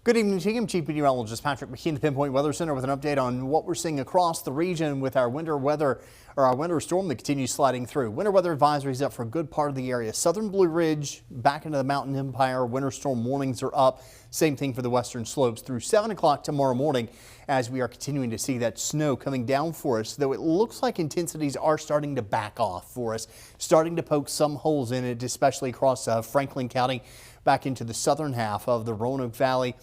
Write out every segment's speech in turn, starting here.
Good evening to you. I'm Chief Meteorologist Patrick McKee, the Pinpoint Weather Center, with an update on what we're seeing across the region with our winter storm that continues sliding through. Winter weather advisories up for a good part of the area. Southern Blue Ridge back into the Mountain Empire. Winter storm warnings are up. Same thing for the western slopes through 7 o'clock tomorrow morning, as we are continuing to see that snow coming down for us, though it looks like intensities are starting to back off for us, starting to poke some holes in it, especially across Franklin County back into the southern half of the Roanoke Valley.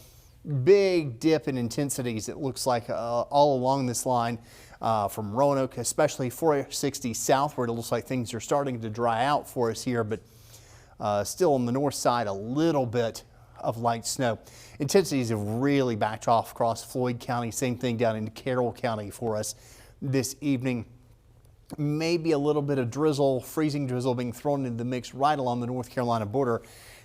Big dip in intensities, it looks like, all along this line from Roanoke, especially 460 southward. It looks like things are starting to dry out for us here, but still on the north side, a little bit of light snow. Intensities have really backed off across Floyd County. Same thing down in Carroll County for us this evening. Maybe a little bit of drizzle, freezing drizzle being thrown into the mix right along the North Carolina border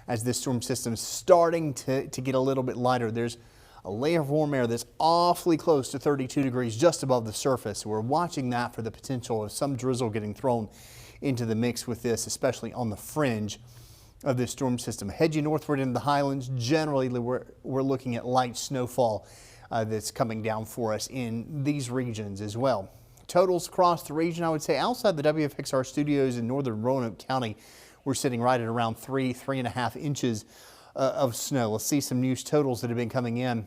as this storm system is starting to get a little bit lighter. There's a layer of warm air that's awfully close to 32 degrees just above the surface. We're watching that for the potential of some drizzle getting thrown into the mix with this, especially on the fringe of this storm system. Hedging northward into the highlands, generally we're looking at light snowfall that's coming down for us in these regions as well. Totals across the region, I would say outside the WFXR studios in northern Roanoke County, we're sitting right at around 3.5 inches of snow. Let's see some news totals that have been coming in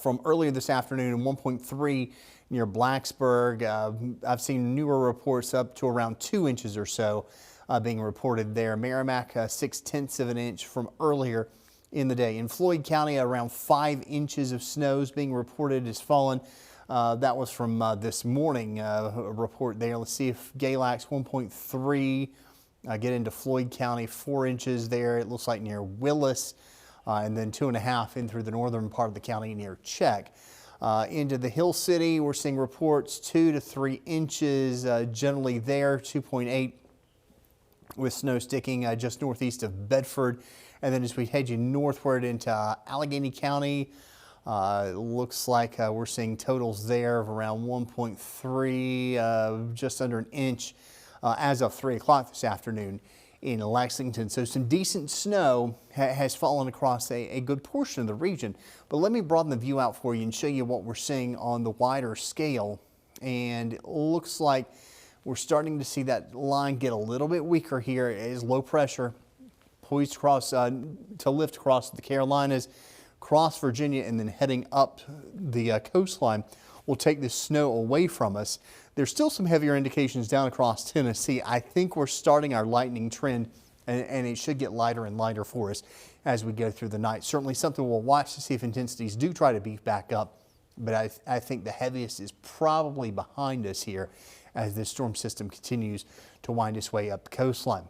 from earlier this afternoon, and 1.3 near Blacksburg. I've seen newer reports up to around 2 inches or so being reported there. Merrimack, 0.6 of an inch from earlier in the day. In Floyd County, around 5 inches of snow is being reported has fallen. That was from this morning report there. Let's see if Galax 1.3. Get into Floyd County, 4 inches there. It looks like near Willis, and then 2.5 in through the northern part of the county near Check. Into the Hill City, we're seeing reports 2 to 3 inches generally there, 2.8 with snow sticking just northeast of Bedford. And then as we head you northward into Allegheny County, it looks like we're seeing totals there of around 1.3, just under an inch. As of 3 o'clock this afternoon in Lexington. So some decent snow has fallen across a good portion of the region. But let me broaden the view out for you and show you what we're seeing on the wider scale. And it looks like we're starting to see that line get a little bit weaker here as low pressure poised across to lift across the Carolinas, across Virginia, and then heading up the coastline will take this snow away from us. There's still some heavier indications down across Tennessee. I think we're starting our lightening trend, and it should get lighter and lighter for us as we go through the night. Certainly something we'll watch to see if intensities do try to beef back up, but I think the heaviest is probably behind us here as this storm system continues to wind its way up the coastline.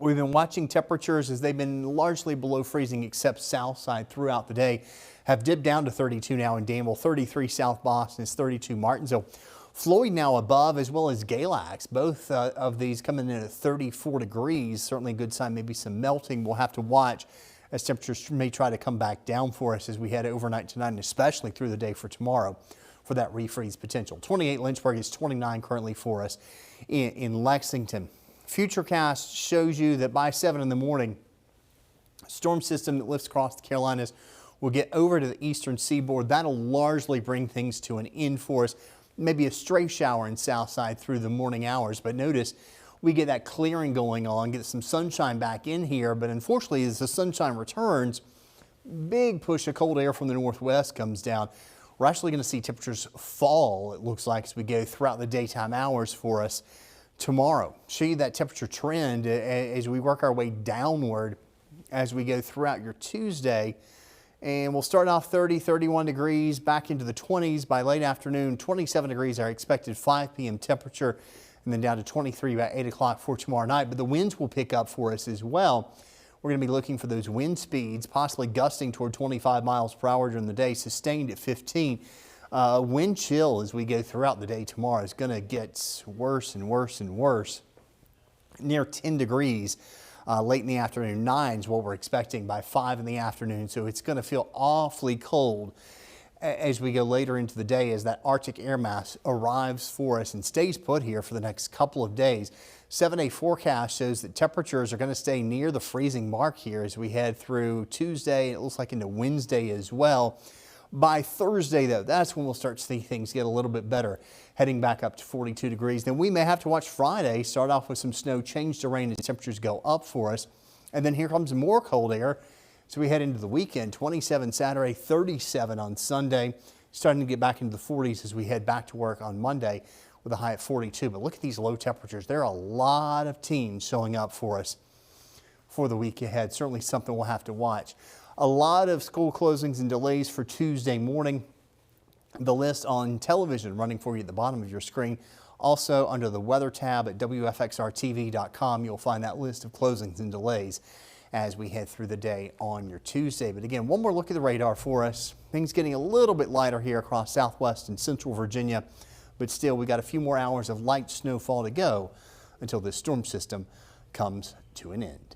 We've been watching temperatures as they've been largely below freezing except south side throughout the day. Have dipped down to 32 now in Danville, 33 South Boston, it's 32 Martinsville. Floyd now above, as well as Galax. Both of these coming in at 34 degrees. Certainly a good sign, maybe some melting. We'll have to watch as temperatures may try to come back down for us as we head overnight tonight, and especially through the day for tomorrow for that refreeze potential. 28 Lynchburg is 29 currently for us in Lexington. Futurecast shows you that by 7 in the morning, storm system that lifts across the Carolinas will get over to the eastern seaboard. That'll largely bring things to an end for us. Maybe a stray shower in south side through the morning hours, but notice we get that clearing going on, get some sunshine back in here, but unfortunately as the sunshine returns, big push of cold air from the northwest comes down. We're actually going to see temperatures fall, it looks like, as we go throughout the daytime hours for us tomorrow. Show you that temperature trend as we work our way downward as we go throughout your Tuesday. And we'll start off 30, 31 degrees, back into the 20s by late afternoon. 27 degrees our expected 5 p.m. temperature, and then down to 23 by 8 o'clock for tomorrow night. But the winds will pick up for us as well. We're going to be looking for those wind speeds, possibly gusting toward 25 miles per hour during the day, sustained at 15. Wind chill as we go throughout the day tomorrow is going to get worse and worse and worse. Near 10 degrees. Late in the afternoon, 9 is what we're expecting by 5 in the afternoon. So it's going to feel awfully cold as we go later into the day as that Arctic air mass arrives for us and stays put here for the next couple of days. 7-day forecast shows that temperatures are going to stay near the freezing mark here as we head through Tuesday. It looks like into Wednesday as well. By Thursday, though, that's when we'll start to see things get a little bit better, heading back up to 42 degrees. Then we may have to watch Friday start off with some snow, change to rain as temperatures go up for us. And then here comes more cold air. So we head into the weekend, 27 Saturday, 37 on Sunday, starting to get back into the 40s as we head back to work on Monday with a high at 42. But look at these low temperatures. There are a lot of teams showing up for us for the week ahead. Certainly something we'll have to watch. A lot of school closings and delays for Tuesday morning. The list on television running for you at the bottom of your screen. Also under the weather tab at WFXRTV.com, you'll find that list of closings and delays as we head through the day on your Tuesday. But again, one more look at the radar for us. Things getting a little bit lighter here across southwest and central Virginia, but still we got a few more hours of light snowfall to go until this storm system comes to an end.